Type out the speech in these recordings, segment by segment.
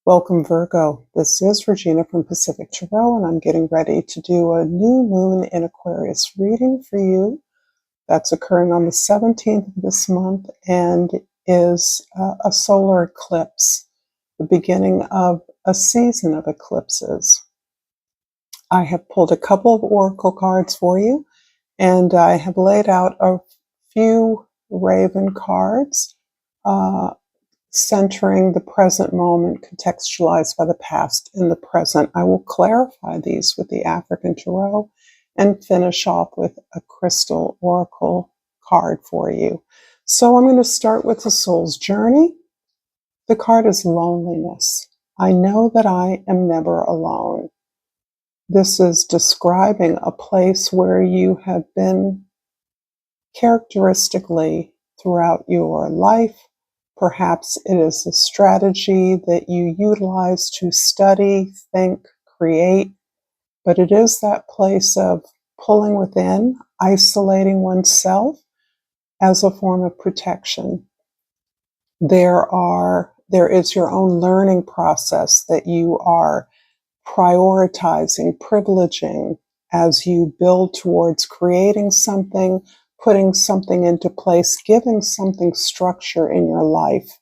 Welcome, Virgo. This is Regina from Pacific Tarot, and I'm getting ready to do a new moon in Aquarius reading for you. That's occurring on the 17th of this month and is a solar eclipse, the beginning of a season of eclipses. I have pulled a couple of oracle cards for you, and I have laid out a few raven cards. Centering the present moment, contextualized by the past in the present. I will clarify these with the African Tarot and finish off with a crystal oracle card for you. So I'm going to start with the soul's journey. The card is loneliness. I know that I am never alone. This is describing a place where you have been characteristically throughout your life. Perhaps it is a strategy that you utilize to study, think, create, but it is that place of pulling within, isolating oneself as a form of protection. There is your own learning process that you are prioritizing, privileging as you build towards creating something, putting something into place, giving something structure in your life.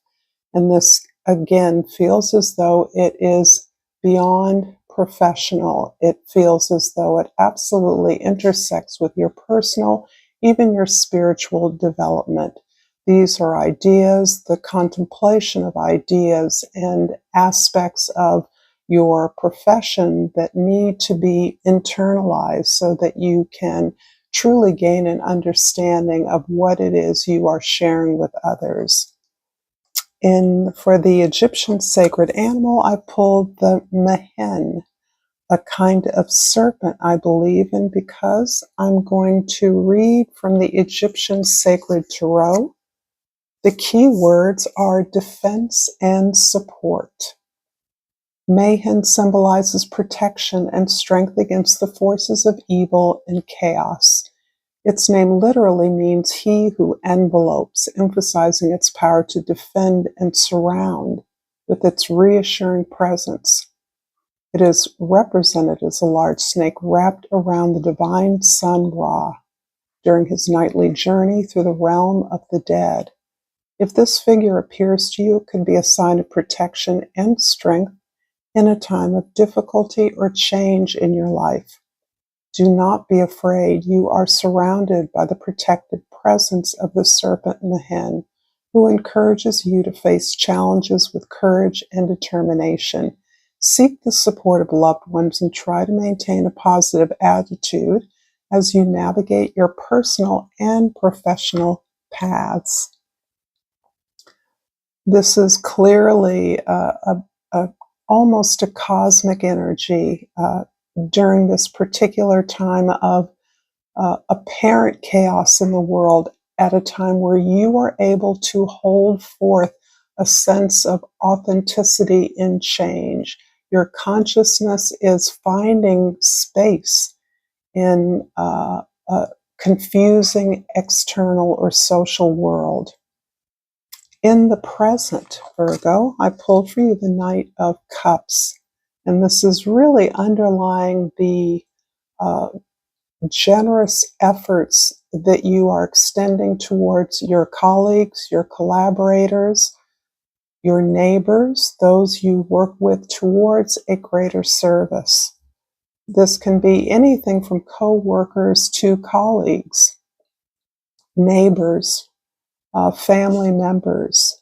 And this, again, feels as though it is beyond professional. It feels as though it absolutely intersects with your personal, even your spiritual development. These are ideas, the contemplation of ideas and aspects of your profession that need to be internalized so that you can truly gain an understanding of what it is you are sharing with others. For the Egyptian sacred animal, I pulled the mehen, a kind of serpent I believe in, because I'm going to read from the Egyptian sacred tarot. The key words are defense and support. Mayhem symbolizes protection and strength against the forces of evil and chaos. Its name literally means he who envelopes, emphasizing its power to defend and surround with its reassuring presence. It is represented as a large snake wrapped around the divine sun Ra during his nightly journey through the realm of the dead. If this figure appears to you, it could be a sign of protection and strength in a time of difficulty or change in your life. Do not be afraid. You are surrounded by the protective presence of the serpent and the hen, who encourages you to face challenges with courage and determination. Seek the support of loved ones and try to maintain a positive attitude as you navigate your personal and professional paths. This is clearly almost a cosmic energy during this particular time of apparent chaos in the world, at a time where you are able to hold forth a sense of authenticity in change. Your consciousness is finding space in a confusing external or social world. In the present, Virgo, I pulled for you the Knight of Cups. And this is really underlying the generous efforts that you are extending towards your colleagues, your collaborators, your neighbors, those you work with towards a greater service. This can be anything from co-workers to colleagues, neighbors, family members.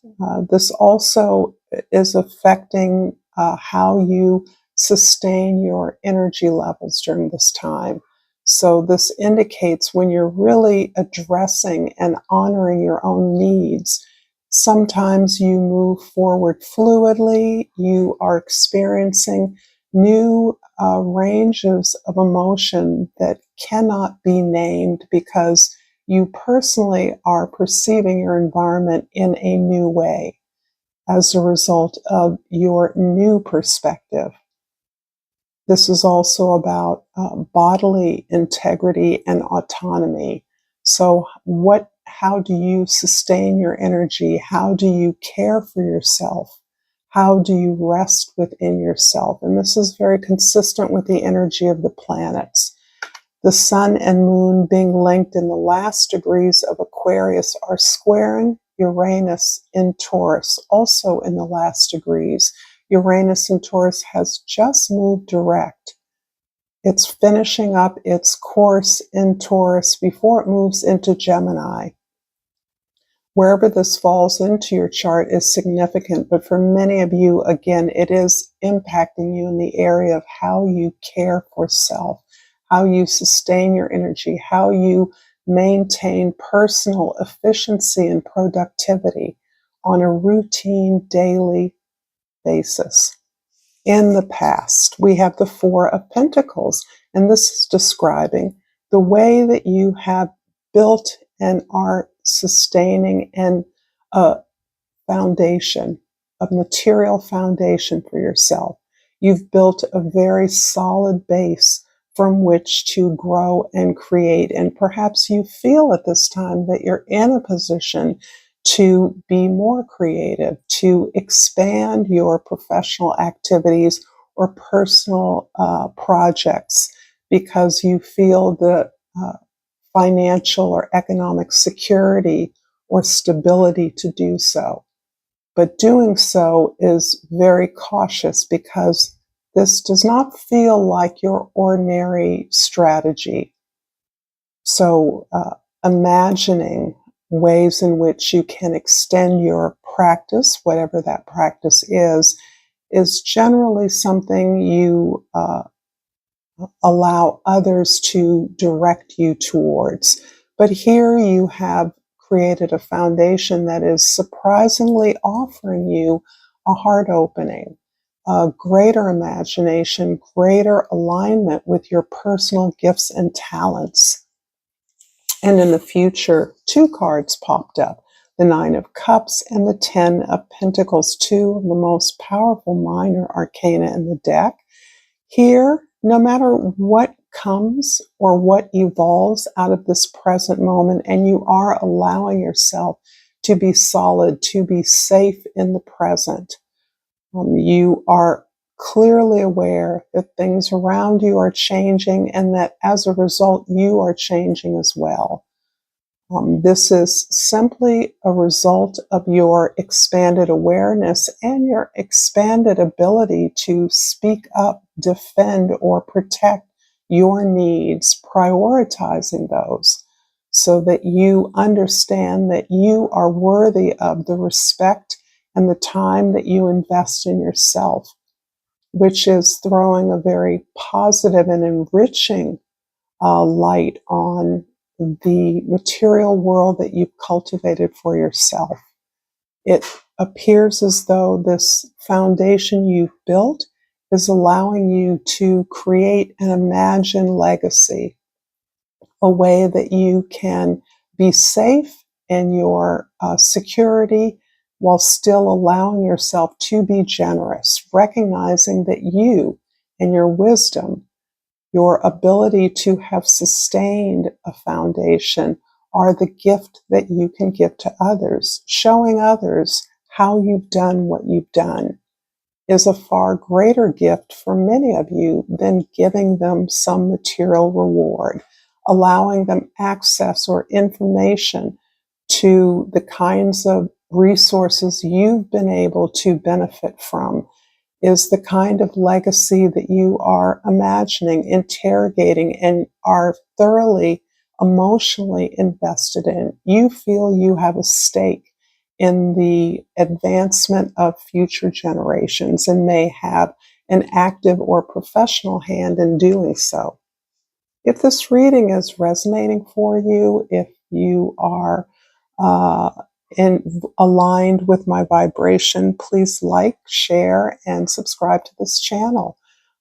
This also is affecting how you sustain your energy levels during this time. So this indicates when you're really addressing and honoring your own needs, sometimes you move forward fluidly, you are experiencing new ranges of emotion that cannot be named because you personally are perceiving your environment in a new way as a result of your new perspective. This is also about bodily integrity and autonomy. So how do you sustain your energy? How do you care for yourself? How do you rest within yourself? And this is very consistent with the energy of the planets. The sun and moon being linked in the last degrees of Aquarius are squaring Uranus in Taurus, also in the last degrees. Uranus in Taurus has just moved direct. It's finishing up its course in Taurus before it moves into Gemini. Wherever this falls into your chart is significant, but for many of you, again, it is impacting you in the area of how you care for self, how you sustain your energy, how you maintain personal efficiency and productivity on a routine daily basis. In the past, we have the Four of Pentacles, and this is describing the way that you have built and are sustaining and a foundation, a material foundation for yourself. You've built a very solid base from which to grow and create, and perhaps you feel at this time that you're in a position to be more creative, to expand your professional activities or personal projects because you feel the financial or economic security or stability to do so. But doing so is very cautious because this does not feel like your ordinary strategy. So imagining ways in which you can extend your practice, whatever that practice is generally something you allow others to direct you towards. But here you have created a foundation that is surprisingly offering you a heart opening, a greater imagination, greater alignment with your personal gifts and talents. And in the future, two cards popped up, the Nine of Cups and the Ten of Pentacles, two of the most powerful minor arcana in the deck. Here, no matter what comes or what evolves out of this present moment, and you are allowing yourself to be solid, to be safe in the present, you are clearly aware that things around you are changing and that as a result, you are changing as well. This is simply a result of your expanded awareness and your expanded ability to speak up, defend, or protect your needs, prioritizing those so that you understand that you are worthy of the respect and the time that you invest in yourself, which is throwing a very positive and enriching light on the material world that you've cultivated for yourself. It appears as though this foundation you've built is allowing you to create an imagined legacy, a way that you can be safe in your security while still allowing yourself to be generous, recognizing that you and your wisdom, your ability to have sustained a foundation are the gift that you can give to others. Showing others how you've done what you've done is a far greater gift for many of you than giving them some material reward, allowing them access or information to the kinds of resources you've been able to benefit from is the kind of legacy that you are imagining, interrogating, and are thoroughly emotionally invested in. You feel you have a stake in the advancement of future generations and may have an active or professional hand in doing so. If this reading is resonating for you, if you are aligned with my vibration, please like, share, and subscribe to this channel.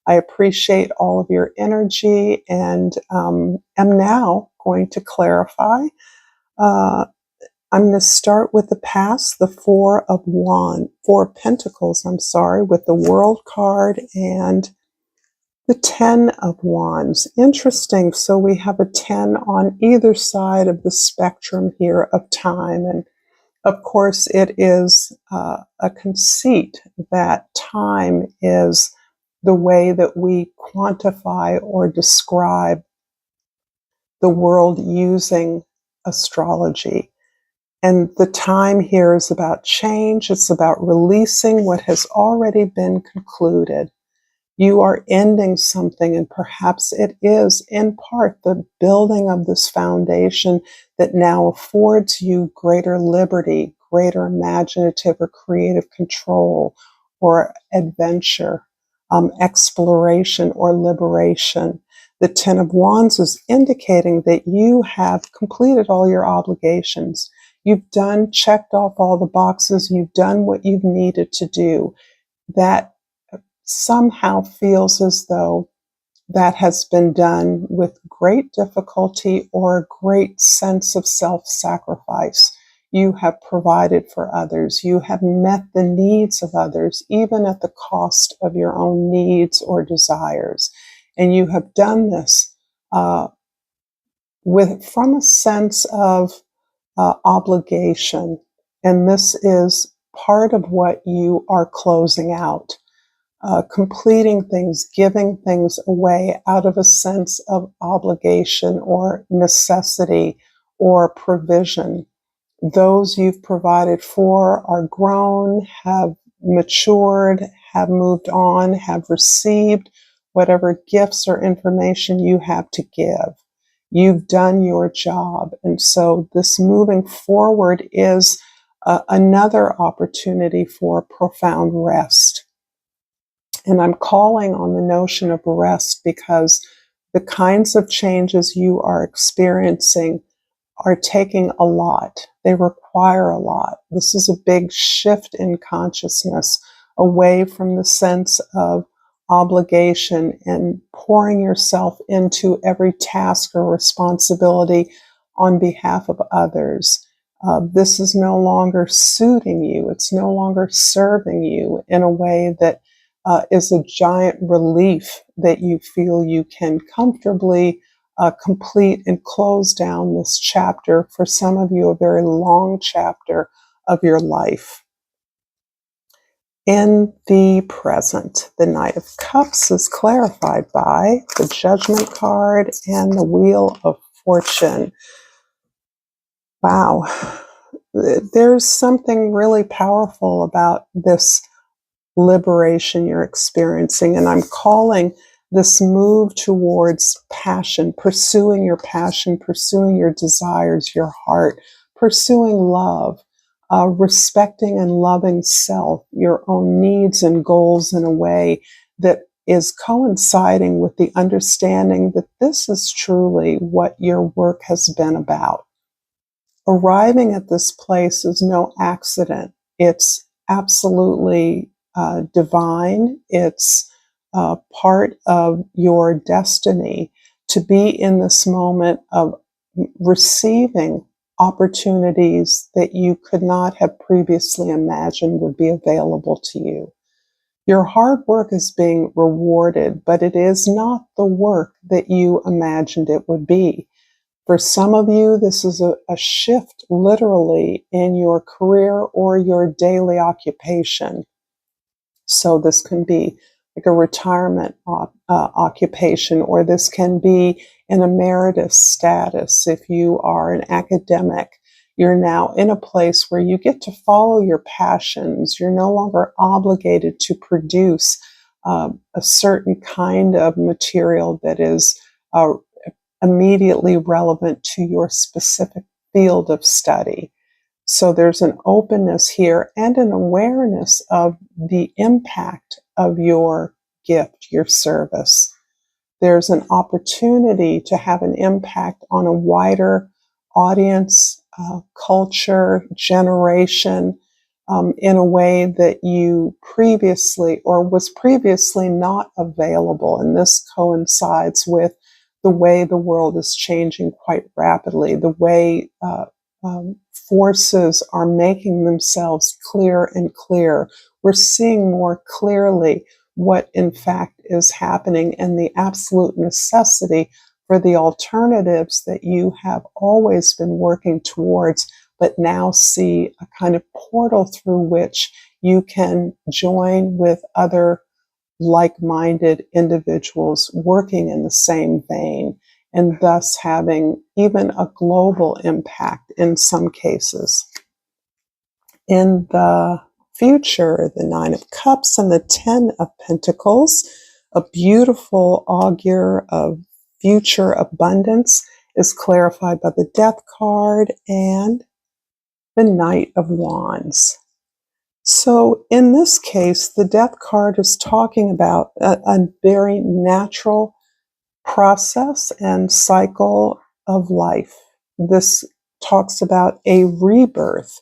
I appreciate all of your energy and am now going to clarify. I'm going to start with the past, the Four of Pentacles, with the World card and the Ten of Wands. Interesting. So we have a 10 on either side of the spectrum here of time. And Of course, it is a conceit that time is the way that we quantify or describe the world using astrology. And the time here is about change. It's about releasing what has already been concluded. You are ending something, and perhaps it is in part the building of this foundation that now affords you greater liberty, greater imaginative or creative control, or adventure, exploration, or liberation. The Ten of Wands is indicating that you have completed all your obligations. You've checked off all the boxes. You've done what you've needed to do. That somehow feels as though that has been done with great difficulty or a great sense of self-sacrifice. You have provided for others. You have met the needs of others, even at the cost of your own needs or desires. And you have done this from a sense of obligation. And this is part of what you are closing out. Completing things, giving things away out of a sense of obligation or necessity or provision. Those you've provided for are grown, have matured, have moved on, have received whatever gifts or information you have to give. You've done your job. And so this moving forward is another opportunity for profound rest. And I'm calling on the notion of rest because the kinds of changes you are experiencing are taking a lot. They require a lot. This is a big shift in consciousness away from the sense of obligation and pouring yourself into every task or responsibility on behalf of others. This is no longer suiting you. It's no longer serving you in a way that is a giant relief that you feel you can comfortably complete and close down this chapter, for some of you, a very long chapter of your life. In the present, the Knight of Cups is clarified by the Judgment card and the Wheel of Fortune. Wow. There's something really powerful about this liberation you're experiencing. And I'm calling this move towards passion, pursuing your passion, pursuing your desires, your heart, pursuing love, respecting and loving self, your own needs and goals in a way that is coinciding with the understanding that this is truly what your work has been about. Arriving at this place is no accident. It's absolutely divine. It's part of your destiny to be in this moment of receiving opportunities that you could not have previously imagined would be available to you. Your hard work is being rewarded, but it is not the work that you imagined it would be. For some of you, this is a shift literally in your career or your daily occupation. So this can be like a retirement occupation, or this can be an emeritus status. If you are an academic, you're now in a place where you get to follow your passions. You're no longer obligated to produce a certain kind of material that is immediately relevant to your specific field of study. So there's an openness here and an awareness of the impact of your gift, your service. There's an opportunity to have an impact on a wider audience, culture, generation, in a way that you previously or was previously not available. And this coincides with the way the world is changing quite rapidly, the way forces are making themselves clear and clear. We're seeing more clearly what in fact is happening and the absolute necessity for the alternatives that you have always been working towards but now see a kind of portal through which you can join with other like-minded individuals working in the same vein, and thus having even a global impact in some cases. In the future, the Nine of Cups and the Ten of Pentacles, a beautiful augur of future abundance, is clarified by the Death card and the Knight of Wands. So in this case, the Death card is talking about a very natural process and cycle of life. This talks about a rebirth,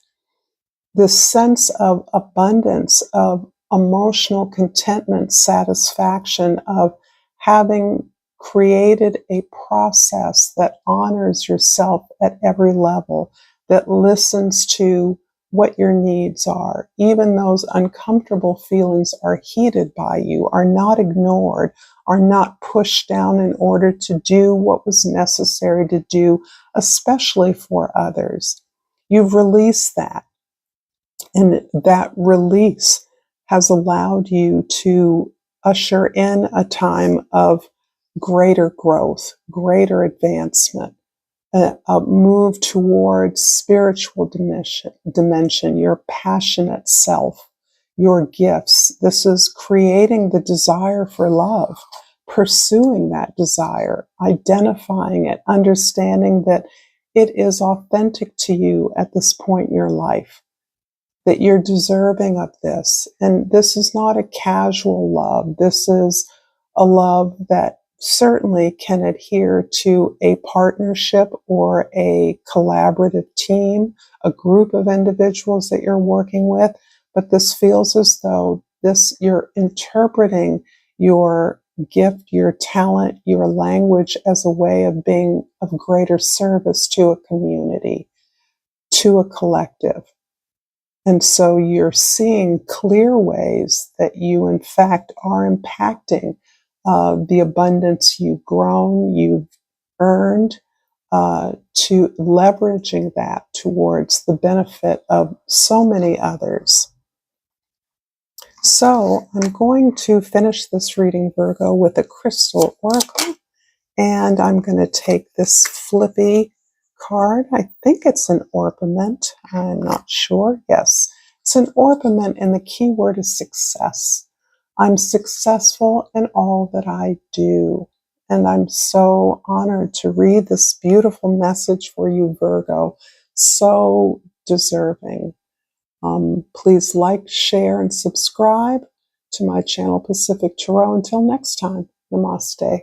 this sense of abundance, of emotional contentment, satisfaction, of having created a process that honors yourself at every level, that listens to what your needs are. Even those uncomfortable feelings are heeded by you, are not ignored, are not pushed down in order to do what was necessary to do, especially for others. You've released that. And that release has allowed you to usher in a time of greater growth, greater advancement, a move towards spiritual dimension, your passionate self, your gifts. This is creating the desire for love, pursuing that desire, identifying it, understanding that it is authentic to you at this point in your life, that you're deserving of this. And this is not a casual love. This is a love that certainly can adhere to a partnership or a collaborative team, a group of individuals that you're working with. But this feels as though you're interpreting your gift, your talent, your language as a way of being of greater service to a community, to a collective. And so you're seeing clear ways that you, in fact, are impacting the abundance you've grown, you've earned, to leveraging that towards the benefit of so many others. So I'm going to finish this reading, Virgo, with a crystal oracle. And I'm going to take this flippy card. I think it's an orpiment. I'm not sure. Yes, it's an orpiment, and the key word is success. I'm successful in all that I do. And I'm so honored to read this beautiful message for you, Virgo. So deserving. Please like, share, and subscribe to my channel, Pacific Tarot. Until next time, namaste.